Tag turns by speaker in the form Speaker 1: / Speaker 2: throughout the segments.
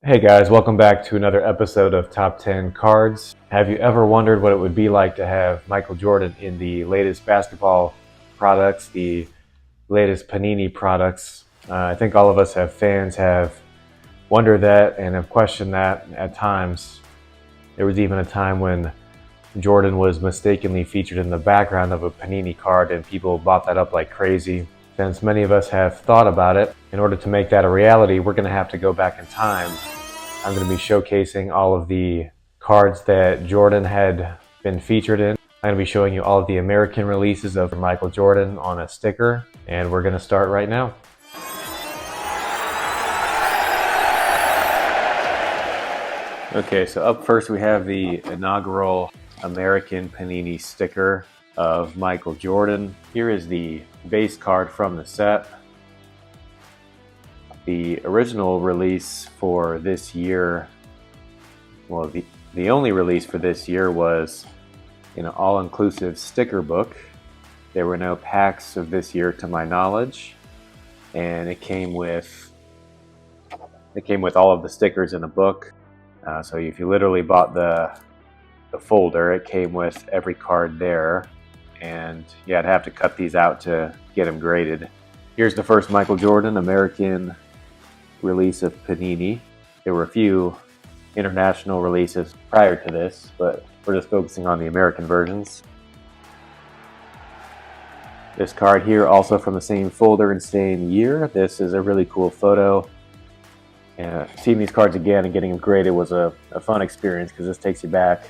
Speaker 1: Hey guys, welcome back to another episode of Top 10 Cards. Have you ever wondered what it would be like to have Michael Jordan in the latest basketball products, the latest Panini products? I think all of us fans have wondered that and have questioned that at times. There was even a time when Jordan was mistakenly featured in the background of a Panini card and people bought that up like crazy. Since many of us have thought about it, in order to make that a reality, we're going to have to go back in time. I'm going to be showcasing all of the cards that Jordan had been featured in. I'm going to be showing you all of the American releases of Michael Jordan on a sticker, and we're going to start right now. Okay, so up first we have the inaugural American Panini sticker of Michael Jordan. Here is the base card from the set. The original release for this year, well, the only release for this year was an all-inclusive sticker book. There were no packs of this year to my knowledge, and it came with all of the stickers in the book. So if you literally bought the folder, it came with every card there, and yeah, I'd have to cut these out to get them graded. Here's the first Michael Jordan American release of Panini. There were a few international releases prior to this, but we're just focusing on the American versions. This card here, also from the same folder and same year. This is a really cool photo. Seeing these cards again and getting them graded was a fun experience because this takes you back.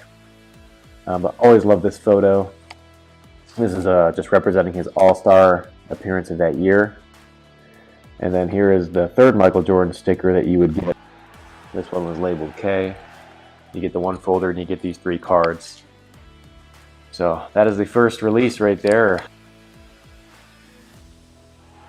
Speaker 1: But always love this photo. This is just representing his all-star appearance of that year. And then here is the third Michael Jordan sticker that you would get. This one was labeled K. You get the one folder and you get these three cards. So that is the first release right there.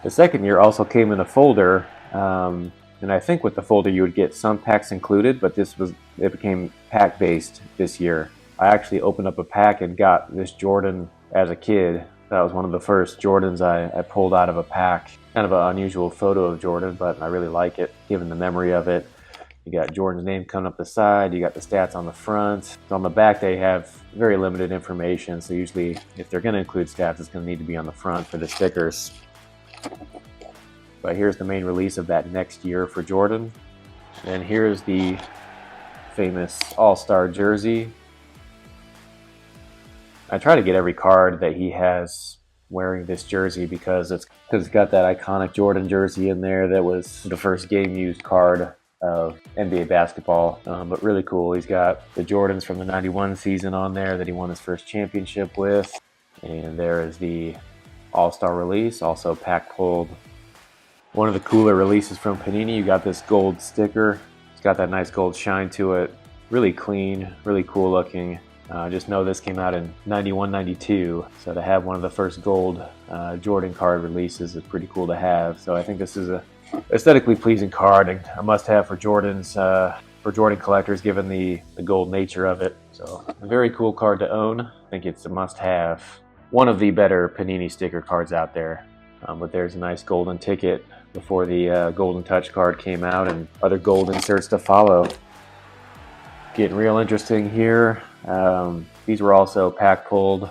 Speaker 1: The second year also came in a folder. And I think with the folder you would get some packs included, but it became pack-based this year. I actually opened up a pack and got this Jordan as a kid. That was one of the first Jordans I pulled out of a pack. Kind of an unusual photo of Jordan, but I really like it, given the memory of it. You got Jordan's name coming up the side, you got the stats on the front. So on the back they have very limited information, so usually if they're going to include stats, it's going to need to be on the front for the stickers. But here's the main release of that next year for Jordan. And here's the famous All-Star jersey. I try to get every card that he has wearing this jersey because it's got that iconic Jordan jersey in there that was the first game-used card of NBA basketball. But really cool. He's got the Jordans from the '91 season on there that he won his first championship with. And there is the All-Star release, also pack-pulled. One of the cooler releases from Panini, you got this gold sticker. It's got that nice gold shine to it. Really clean, really cool looking. Just know this came out in '91-92, so to have one of the first gold Jordan card releases is pretty cool to have. So I think this is a aesthetically pleasing card and a must-have for Jordan collectors, given the gold nature of it. So a very cool card to own. I think it's a must-have. One of the better Panini sticker cards out there. But there's a nice golden ticket before the Golden Touch card came out, and other gold inserts to follow. Getting real interesting here. These were also pack pulled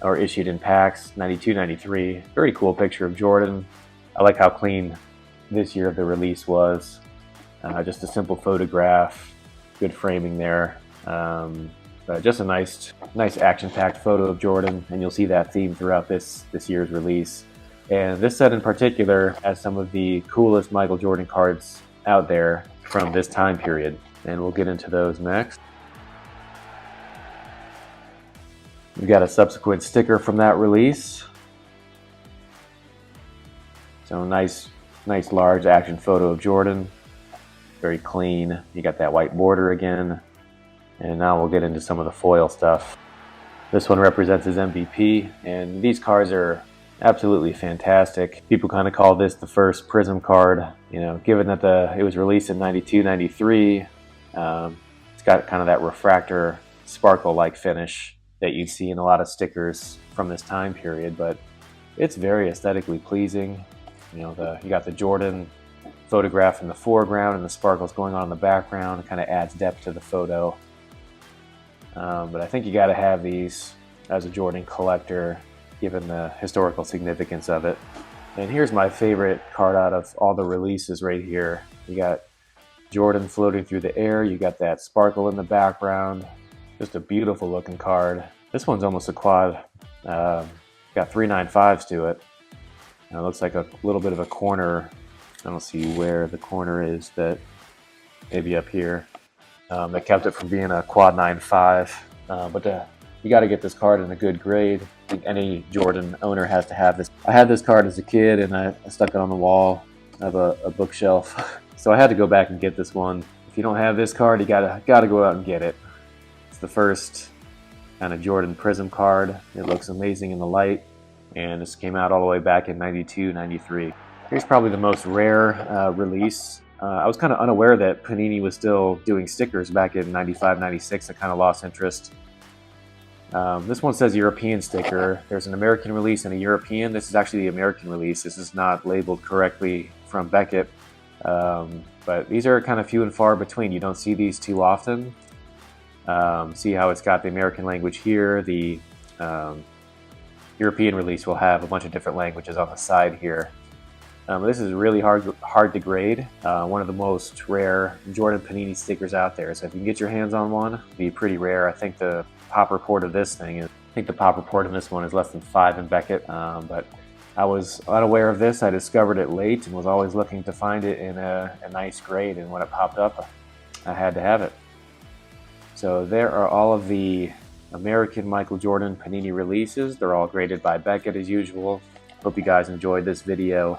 Speaker 1: or issued in packs, '92-'93. Very cool picture of Jordan. I like how clean this year of the release was. Just a simple photograph, good framing there. But just a nice action-packed photo of Jordan, and you'll see that theme throughout this year's release. And this set in particular has some of the coolest Michael Jordan cards out there from this time period. And we'll get into those next. We've got a subsequent sticker from that release. So nice large action photo of Jordan. Very clean. You got that white border again. And now we'll get into some of the foil stuff. This one represents his MVP, and these cards are absolutely fantastic. People kind of call this the first Prizm card. Given that it was released in '92-'93, it's got kind of that refractor sparkle-like finish that you'd see in a lot of stickers from this time period, but it's very aesthetically pleasing. You got the Jordan photograph in the foreground and the sparkles going on in the background. It kind of adds depth to the photo. But I think you got to have these as a Jordan collector, given the historical significance of it. And here's my favorite card out of all the releases right here. You got Jordan floating through the air. You got that sparkle in the background. Just a beautiful looking card. This one's almost a quad. Got 395s to it. And it looks like a little bit of a corner. I don't see where the corner is, that maybe up here. That kept it from being a quad 9.5. But you got to get this card in a good grade. I think any Jordan owner has to have this. I had this card as a kid, and I stuck it on the wall of a bookshelf. So I had to go back and get this one. If you don't have this card, you gotta go out and get it. It's the first kind of Jordan Prizm card. It looks amazing in the light, and this came out all the way back in 92, 93. Here's probably the most rare release. I was kind of unaware that Panini was still doing stickers back in 95, 96. I kind of lost interest. This one says European sticker. There's an American release and a European. This is actually the American release. This is not labeled correctly from Beckett. But these are kind of few and far between. You don't see these too often. See how it's got the American language here. The European release will have a bunch of different languages on the side here. This is really hard to grade. One of the most rare Jordan Panini stickers out there. So if you can get your hands on one, it'd be pretty rare. I think the pop report of this thing is, I think the pop report in this one is less than 5 in Beckett. But I was unaware of this. I discovered it late and was always looking to find it in a nice grade. And when it popped up, I had to have it. So there are all of the American Michael Jordan Panini releases. They're all graded by Beckett as usual. Hope you guys enjoyed this video.